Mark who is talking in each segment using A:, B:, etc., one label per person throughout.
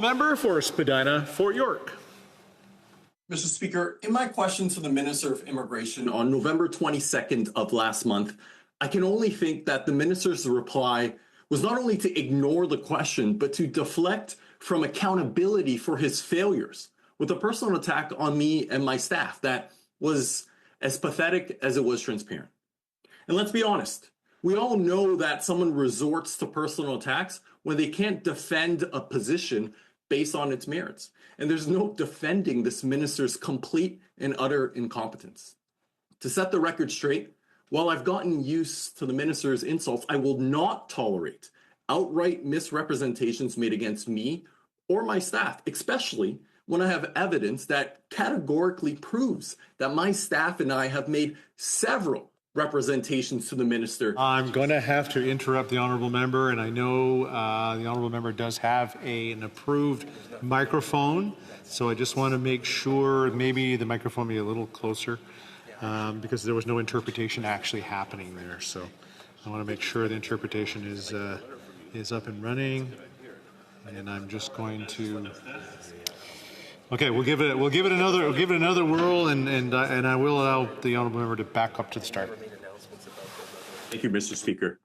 A: Member for Spadina, Fort York.
B: Mr. Speaker, in my question to the Minister of Immigration on November 22nd of last month, I can only think that the minister's reply was not only to ignore the question, but to deflect from accountability for his failures with a personal attack on me and my staff that was as pathetic as it was transparent. And let's be honest, we all know that someone resorts to personal attacks when they can't defend a position based on its merits. And there's no defending this minister's complete and utter incompetence. To set the record straight, while I've gotten used to the minister's insults, I will not tolerate outright misrepresentations made against me or my staff, especially when I have evidence that categorically proves that my staff and I have made several representations to the minister.
A: I'm going to have to interrupt the honourable member, and I know the honourable member does have an approved microphone, so I just want to make sure maybe the microphone be a little closer because there was no interpretation actually happening there. So I want to make sure the interpretation is up and running, and I'm just going to. Okay, we'll give it another whirl, and I will allow the honourable member to back up to the start.
B: Thank you, Mr. Speaker.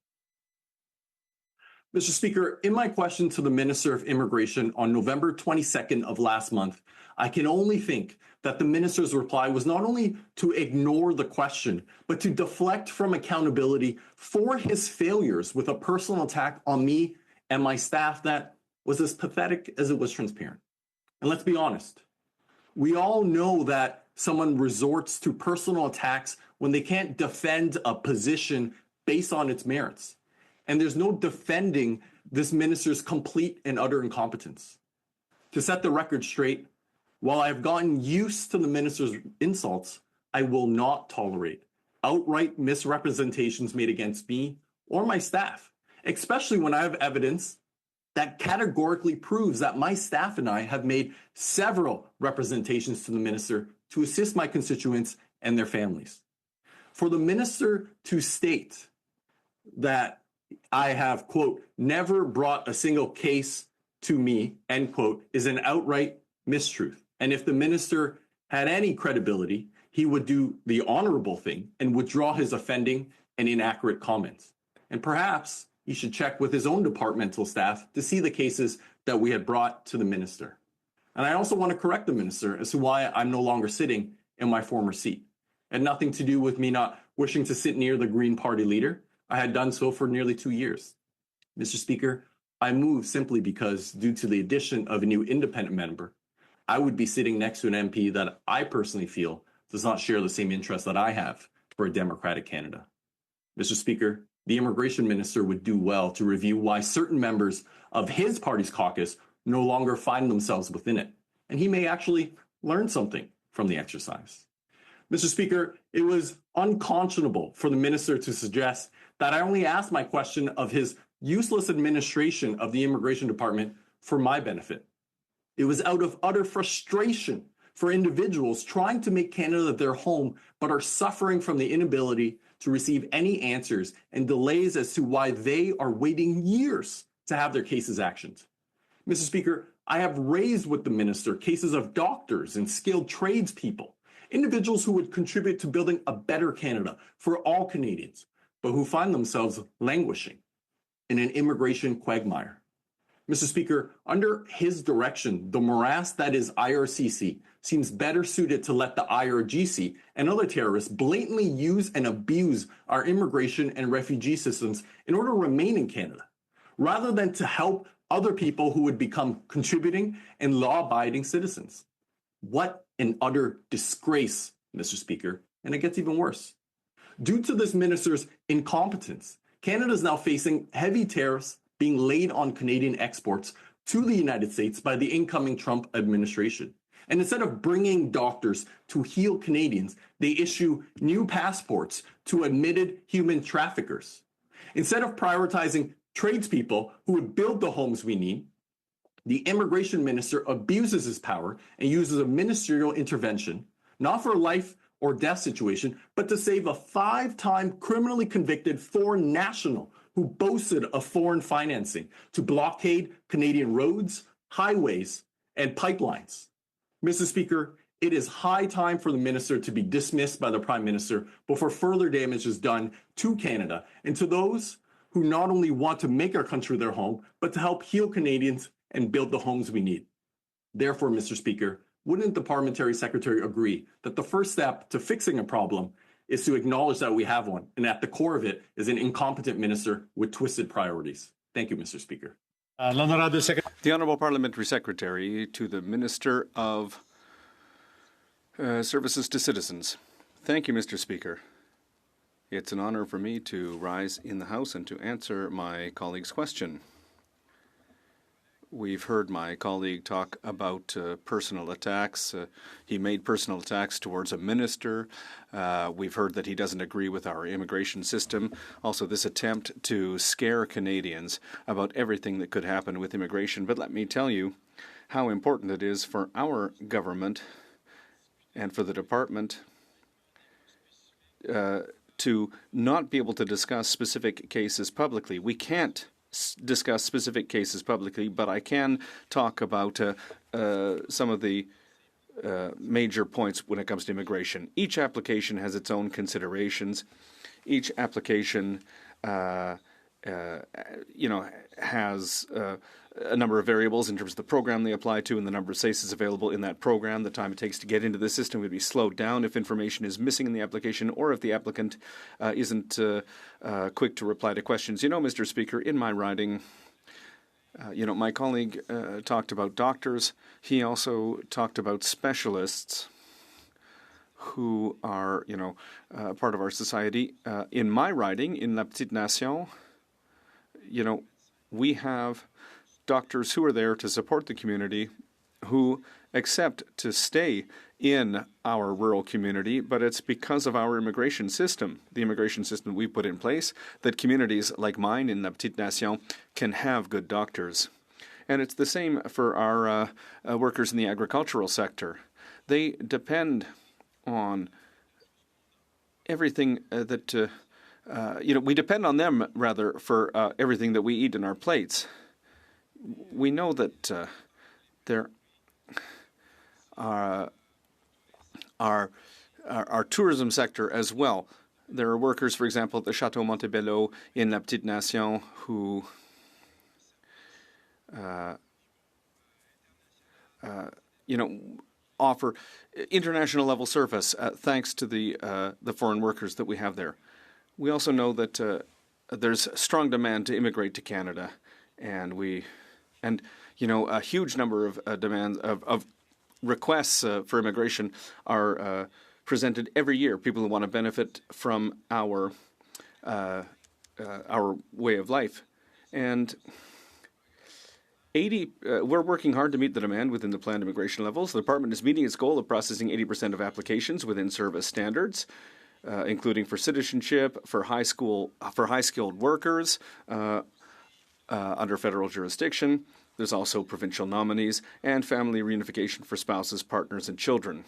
B: Mr. Speaker, in my question to the Minister of Immigration on November 22nd of last month, I can only think that the minister's reply was not only to ignore the question, but to deflect from accountability for his failures with a personal attack on me and my staff that was as pathetic as it was transparent. And let's be honest, we all know that someone resorts to personal attacks when they can't defend a position based on its merits. And there's no defending this minister's complete and utter incompetence. To set the record straight, while I've gotten used to the minister's insults, I will not tolerate outright misrepresentations made against me or my staff, especially when I have evidence that categorically proves that my staff and I have made several representations to the minister to assist my constituents and their families. For the minister to state that I have, quote, never brought a single case to me, end quote, is an outright mistruth. And if the minister had any credibility, he would do the honorable thing and withdraw his offending and inaccurate comments. And perhaps he should check with his own departmental staff to see the cases that we had brought to the minister. And I also want to correct the minister as to why I'm no longer sitting in my former seat. It had nothing to do with me not wishing to sit near the Green Party leader. I had done so for nearly 2 years. Mr. Speaker, I moved simply because, due to the addition of a new independent member, I would be sitting next to an MP that I personally feel does not share the same interests that I have for a democratic Canada. Mr. Speaker, the immigration minister would do well to review why certain members of his party's caucus no longer find themselves within it, and he may actually learn something from the exercise. Mr. Speaker, it was unconscionable for the minister to suggest that I only asked my question of his useless administration of the immigration department for my benefit. It was out of utter frustration for individuals trying to make Canada their home, but are suffering from the inability to receive any answers and delays as to why they are waiting years to have their cases actioned. Mr. Speaker, I have raised with the minister cases of doctors and skilled tradespeople, individuals who would contribute to building a better Canada for all Canadians, but who find themselves languishing in an immigration quagmire. Mr. Speaker, under his direction, the morass that is IRCC seems better suited to let the IRGC and other terrorists blatantly use and abuse our immigration and refugee systems in order to remain in Canada, rather than to help other people who would become contributing and law-abiding citizens. What an utter disgrace, Mr. Speaker, and it gets even worse. Due to this minister's incompetence, Canada is now facing heavy tariffs being laid on Canadian exports to the United States by the incoming Trump administration. And instead of bringing doctors to heal Canadians, they issue new passports to admitted human traffickers. Instead of prioritizing tradespeople who would build the homes we need, the immigration minister abuses his power and uses a ministerial intervention, not for a life or death situation, but to save a 5-time criminally convicted foreign national who boasted of foreign financing to blockade Canadian roads, highways, and pipelines. Mr. Speaker, it is high time for the minister to be dismissed by the Prime Minister before further damage is done to Canada and to those who not only want to make our country their home, but to help heal Canadians and build the homes we need. Therefore, Mr. Speaker, wouldn't the Parliamentary Secretary agree that the first step to fixing a problem is to acknowledge that we have one, and at the core of it is an incompetent minister with twisted priorities? Thank you, Mr. Speaker.
C: The Honourable Parliamentary Secretary to the Minister of Services to Citizens. Thank you, Mr. Speaker. It's an honour for me to rise in the House and to answer my colleague's question. We've heard my colleague talk about personal attacks. He made personal attacks towards a minister. We've heard that he doesn't agree with our immigration system. Also, this attempt to scare Canadians about everything that could happen with immigration. But let me tell you how important it is for our government and for the department to not be able to discuss specific cases publicly. We can't discuss specific cases publicly, but I can talk about some of the major points when it comes to immigration. Each application has its own considerations. Each application, has a number of variables in terms of the program they apply to and the number of cases available in that program. The time it takes to get into the system would be slowed down if information is missing in the application or if the applicant isn't quick to reply to questions. Mr. Speaker, in my writing, my colleague talked about doctors. He also talked about specialists who are, part of our society. In my writing, in La Petite Nation, we have doctors who are there to support the community, who accept to stay in our rural community, but it's because of our immigration system, the immigration system we put in place, that communities like mine in La Petite Nation can have good doctors. And it's the same for our workers in the agricultural sector. They depend on everything that, we depend on them, rather, for everything that we eat in our plates. We know that there are our tourism sector as well. There are workers, for example, at the Chateau Montebello in La Petite Nation who offer international level service thanks to the foreign workers that we have there. We also know that there's strong demand to immigrate to Canada, and a huge number of demands of requests for immigration are presented every year. People who want to benefit from our way of life, and we're working hard to meet the demand within the planned immigration levels. The department is meeting its goal of processing 80% of applications within service standards, including for citizenship, for high-skilled workers under federal jurisdiction. There's also provincial nominees and family reunification for spouses, partners, and children.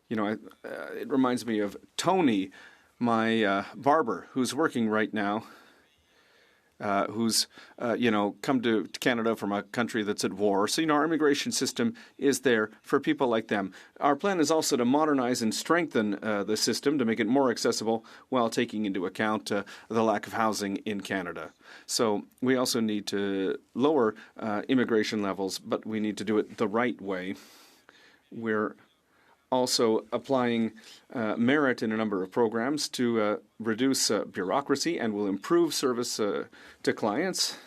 C: It reminds me of Tony, my barber, who's working right now, who's, come to Canada from a country that's at war. So, our immigration system is there for people like them. Our plan is also to modernize and strengthen the system to make it more accessible while taking into account the lack of housing in Canada. So we also need to lower immigration levels, but we need to do it the right way. We're also applying merit in a number of programs to reduce bureaucracy and will improve service to clients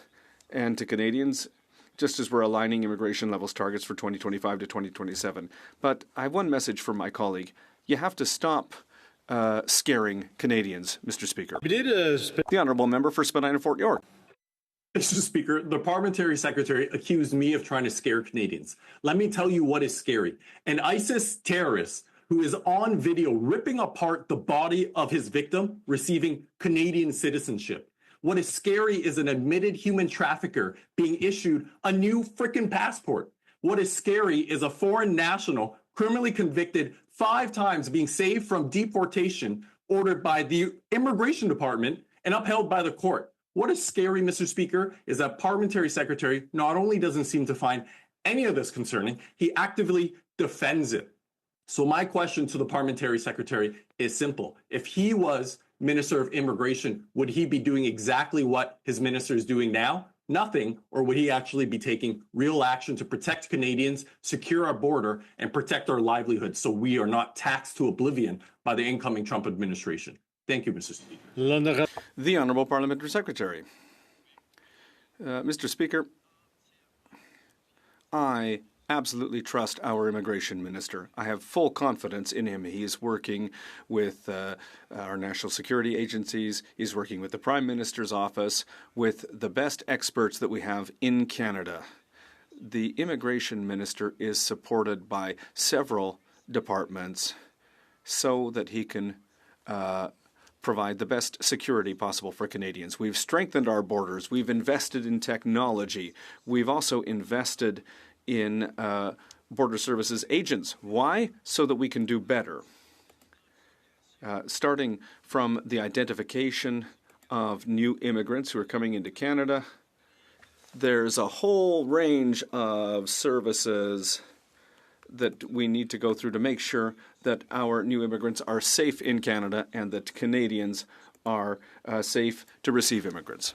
C: and to Canadians, just as we're aligning immigration levels targets for 2025 to 2027. But I have one message for my colleague. You have to stop scaring Canadians, Mr. Speaker. The Honourable Member for Spadina Fort York.
B: Mr. Speaker, the Parliamentary Secretary accused me of trying to scare Canadians. Let me tell you what is scary. An ISIS terrorist who is on video ripping apart the body of his victim receiving Canadian citizenship. What is scary is an admitted human trafficker being issued a new frickin' passport. What is scary is a foreign national criminally convicted 5 times being saved from deportation, ordered by the Immigration Department and upheld by the court. What is scary, Mr. Speaker, is that Parliamentary Secretary not only doesn't seem to find any of this concerning, he actively defends it. So my question to the parliamentary secretary is simple. If he was Minister of Immigration, would he be doing exactly what his minister is doing now? Nothing. Or would he actually be taking real action to protect Canadians, secure our border, and protect our livelihoods so we are not taxed to oblivion by the incoming Trump administration? Thank you, Mr. Speaker.
C: The Honourable Parliamentary Secretary. Mr. Speaker, I absolutely trust our immigration minister. I have full confidence in him. He is working with our national security agencies. He's working with the Prime Minister's office, with the best experts that we have in Canada. The immigration minister is supported by several departments so that he can provide the best security possible for Canadians. We've strengthened our borders. We've invested in technology. We've also invested in border services agents. Why? So that we can do better. Starting from the identification of new immigrants who are coming into Canada, there's a whole range of services that we need to go through to make sure that our new immigrants are safe in Canada and that Canadians are safe to receive immigrants.